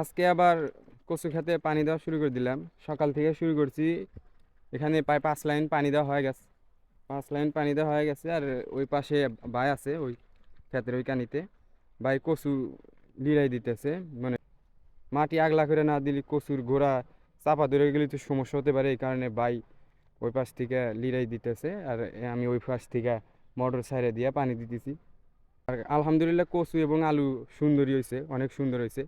আজকে আবার কচু খেতে পানি দেওয়া শুরু করে দিলাম। সকাল থেকে শুরু করছি। এখানে প্রায় 5 লাইন পানি দেওয়া হয়ে গেছে। 5 লাইন পানি দেওয়া হয়ে গেছে। আর ওই পাশে ভাই আছে, ওই ক্ষেতের ওই কানিতে ভাই কচু লিরাই দিতেছে। মানে মাটি আগলা করে না দিলে কচুর গোড়া চাপা ধরে গেলে তো সমস্যা হতে পারে, এই কারণে ভাই ওই পাশ থেকে লিরাই দিতেছে। আর আমি ওই পাশ থেকে মোটর সাইডে দিয়ে পানি দিতেছি। আর আলহামদুলিল্লাহ কচু এবং আলু সুন্দরই হয়েছে, অনেক সুন্দর হয়েছে।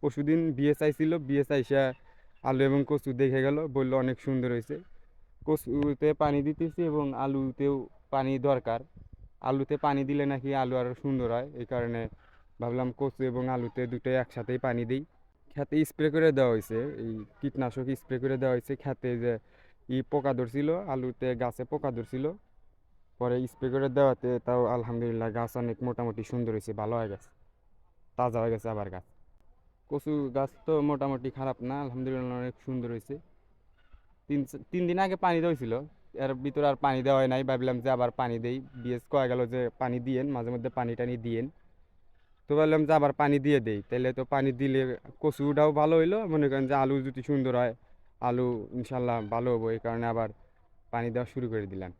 পরশুদিন বিয়ে চাইছিল, বিয়ে চাইসা আলু এবং কচু দেখে গেল, বললো অনেক সুন্দর হয়েছে। কচুতে পানি দিতেছি এবং আলুতেও পানি দরকার। আলুতে পানি দিলে নাকি আলু আরও সুন্দর হয়, এই কারণে ভাবলাম কচু এবং আলুতে দুটোই একসাথেই পানি দিই। খেতে স্প্রে করে দেওয়া হয়েছে, এই কীটনাশক স্প্রে করে দেওয়া হয়েছে। খেতে যে পোকা ধরছিল, আলুতে গাছে পোকা ধরছিল, পরে স্প্রে করে দেওয়াতে তাও আলহামদুলিল্লাহ গাছ অনেক মোটামুটি সুন্দর হয়েছে, ভালো হয়ে গেছে, তাজা হয়ে গেছে আবার গাছ। কচু গাছ তো মোটামুটি খারাপ না, আলহামদুলিল্লাহ অনেক সুন্দর হয়েছে। তিন 3 দিন আগে পানি দেওয়া হয়েছিল, এর ভিতরে আর পানি দেওয়া হয় নাই। ভাবলাম যে আবার পানি দেই, বিএস কয়ে গেল যে পানি দিয়েন, মাঝে মধ্যে পানি টানি দিয়েন। তো ভাবলাম যে আবার পানি দিয়ে দেই, তাহলে তো পানি দিলে কচুটাও ভালো হইলো, মনে করেন যে আলু যদি সুন্দর হয়, আলু ইনশাল্লাহ ভালো হবো, এই কারণে আবার পানি দেওয়া শুরু করে দিলাম।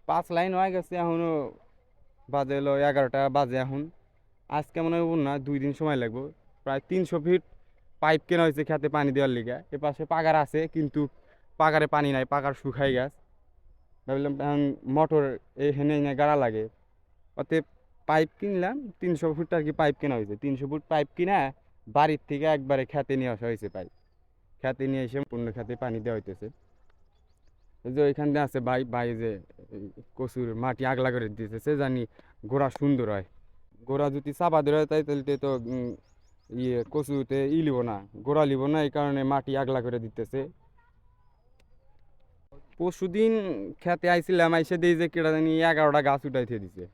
5 লাইন হয়ে গেছে, এখনো বাজে হলো 11টা বাজে এখন। আজকে মনে হয় না 2 দিন সময় লাগবে। প্রায় 300 ফিট পাইপ কেনা হয়েছে খেতে পানি দেওয়ার লিগে। এপাশে পাগার আছে, কিন্তু পাগারে পানি নাই, পাগার শুকাই গেছে। ভাবলাম এখন মোটর এখানে এনে গাড়া লাগে, অতএব পাইপ কিনলাম। 300 ফুট আর কি পাইপ কেনা হয়েছে। 300 ফুট পাইপ কিনা বাড়ির থেকে একবারে খেতে নিয়ে আসা হয়েছে পাইপ। খেতে নিয়ে এসে পূর্ণ খেতে পানি দেওয়া হইতেছে। এই যে ওইখান দিয়ে আছে ভাই, ভাই যে এই কচুর মাটি আগলা করে দিতেছে, জানি গোড়া সুন্দর হয়। গোড়া যদি চাপা ধরে তাই তাহলে তো কচুতে লিব না, গোড়া লিব না, এই কারণে মাটি আগলা করে দিতেছে। পরশুদিন খেতে আইছিলাম, আইসে দিই যে কেটা জানি 11টা গাছ উঠাইতে দিছে।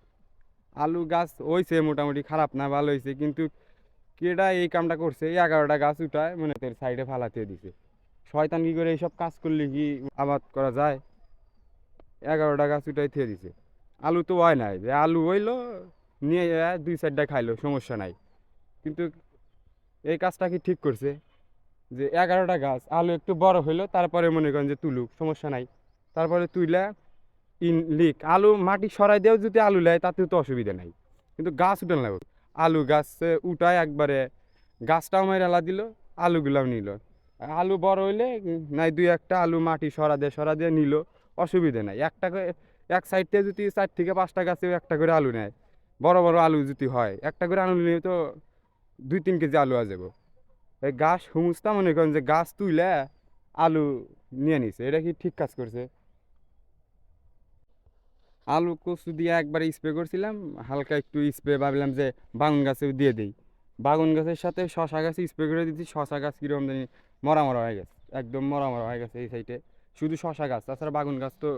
আলু গাছ হয়েছে মোটামুটি, খারাপ না, ভালো হয়েছে, কিন্তু কেডা এই কামটা করছে, 11টা গাছ উঠায় মানে তোর সাইডে ফালাতে দিছে। শয়তান কি করে এইসব কাজ করলে কি আবাদ করা যায়? 11টা গাছ উঠাই থিয়ে দিছে। আলু তো হয় নাই, যে আলু হইলো নিয়ে 2-4টা খাইলো, সমস্যা নাই। কিন্তু এই কাজটা কি ঠিক করছে? যে 11টা গাছ আলু একটু বড় হইলো, তারপরে মনে করেন যে তুলুক, সমস্যা নাই। তারপরে তুইলা লিক আলু মাটি সরাই দিয়েও যদি আলু নেয় তাতেও তো অসুবিধা নাই, কিন্তু গাছ উঠান লাগবে। আলু গাছ উঠায় একবারে গাছটাও মেরে দিল, আলুগুলাও নিল। আলু বড় হইলে নাই 2-1টা আলু মাটি সরা দিয়ে নিল, অসুবিধা নাই। একটা করে এক সাইড থেকে যদি 4 থেকে 5টা গাছে একটা করে আলু নেয়, বড় বড় আলু যদি হয়, একটা করে আলু নিলে তো 2-3 কেজি আলু আ যাবো। এই গাছ হুমুস্তা মনে করেন যে গাছ তুইলে আলু নিয়ে নিছে, এটা কি ঠিক কাজ করছে? আলু কচু দিয়ে একবার স্প্রে করছিলাম, হালকা একটু স্প্রে, ভাবলাম যে বাগুন গাছেও দিয়ে দিই। বাগুন গাছের সাথে শশা গাছে স্প্রে করে দিচ্ছি, শশা গাছ কীরকম জানি মরা মরা হয়ে গেছে, একদম মরা মরা হয়ে গেছে এই সাইডে। শুধু শশা গাছ, তাছাড়া বাগুন গাছ তো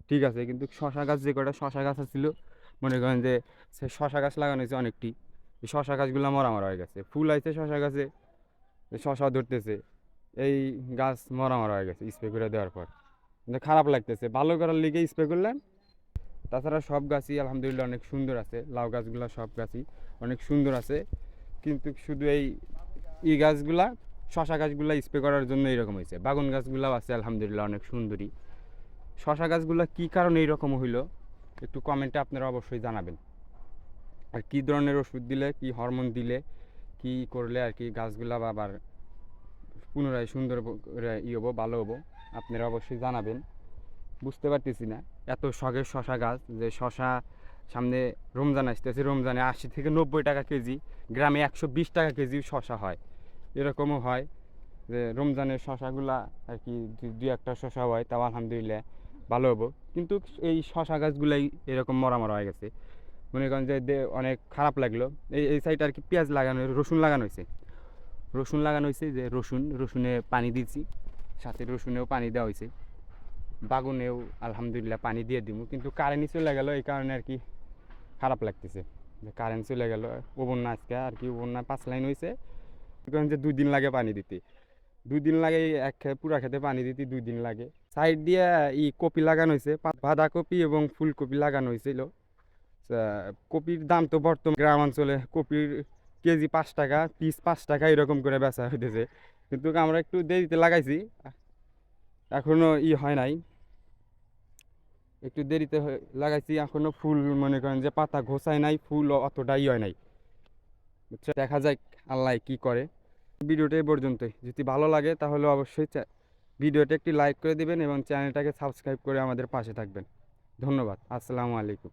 ঠিক আছে, কিন্তু শশা গাছ, যে কটা শশা গাছ ছিল, মনে করেন যে সে শশা গাছ লাগানো হয়েছে অনেকটি, এই শশা গাছগুলো মরা মরা হয়ে গেছে। ফুল আইছে শশা গাছে, শশা ধরতেছে, এই গাছ মরা মরা হয়ে গেছে স্প্রে করে দেওয়ার পর। কিন্তু খারাপ লাগতেছে, ভালো করার লিগে স্প্রে করলাম। তাছাড়া সব গাছই আলহামদুলিল্লাহ অনেক সুন্দর আছে, লাউ গাছগুলো সব গাছই অনেক সুন্দর আছে। কিন্তু শুধু এই গাছগুলা, শশা গাছগুলা স্প্রে করার জন্য এইরকম হয়েছে। বাগুন গাছগুলাও আছে আলহামদুলিল্লাহ অনেক সুন্দরী। শশা গাছগুলা কী কারণে এইরকম হইলো, একটু কমেন্টে আপনারা অবশ্যই জানাবেন। আর কী ধরনের ওষুধ দিলে, কি হরমোন দিলে, কি করলে আর কি গাছগুলা আবার পুনরায় সুন্দর করে হবো, ভালো হবো, আপনারা অবশ্যই জানাবেন। বুঝতে পারতেছি না, এত শখের শশা গাছ, যে শশা সামনে রমজান আসতেছে, রমজানে 80 থেকে 90 টাকা কেজি, গ্রামে 120 টাকা কেজি শশা হয়। এরকমও হয় যে রমজানের শশাগুলা আর কি 2-1টা শশা হয়, তাও আলহামদুলিল্লাহ ভালো হবো। কিন্তু এই শশা গাছগুলাই এরকম মরা মরা হয়ে গেছে, মনে করেন যে অনেক খারাপ লাগলো। এই সাইডে আর কি পেঁয়াজ লাগানো, রসুন লাগানো হয়েছে, যে রসুনে পানি দিয়েছি, সাথে রসুনেও পানি দেওয়া হয়েছে, বাগুনেও আলহামদুলিল্লাহ পানি দিয়ে দিব। কিন্তু কারেন্টই চলে গেল, এই কারণে আর কি খারাপ লাগতেছে যে কারেন্ট চলে গেল। ওভন না আজকে আর কি, ওভন না 5 লাইন হয়েছে, কারণ যে 2 দিন লাগে পানি দিতে, 2 দিন লাগে পুরা খেতে পানি দিতে 2 দিন লাগে। সাইড দিয়ে কপি লাগানো হয়েছে, বাঁধাকপি এবং ফুলকপি লাগানো হয়েছিল। কপির দাম তো বর্তমান গ্রাম অঞ্চলে কপির কেজি 5 টাকা, পিস 5 টাকা এরকম করে বেচা হইতেছে। কিন্তু আমরা একটু দেরিতে লাগাইছি, এখনো হয় নাই, একটু দেরিতে লাগাইছি, এখনো ফুল মনে করেন যে পাতা ঘোষায় নাই, ফুল অতটা হয় নাই, বুঝছো? দেখা যাক আল্লাহ কি করে। ভিডিওটা এই পর্যন্তই, যদি ভালো লাগে তাহলে অবশ্যই ভিডিওটা একটি লাইক করে দিবেন এবং চ্যানেলটাকে সাবস্ক্রাইব করে আমাদের পাশে থাকবেন। ধন্যবাদ। আসসালামু আলাইকুম।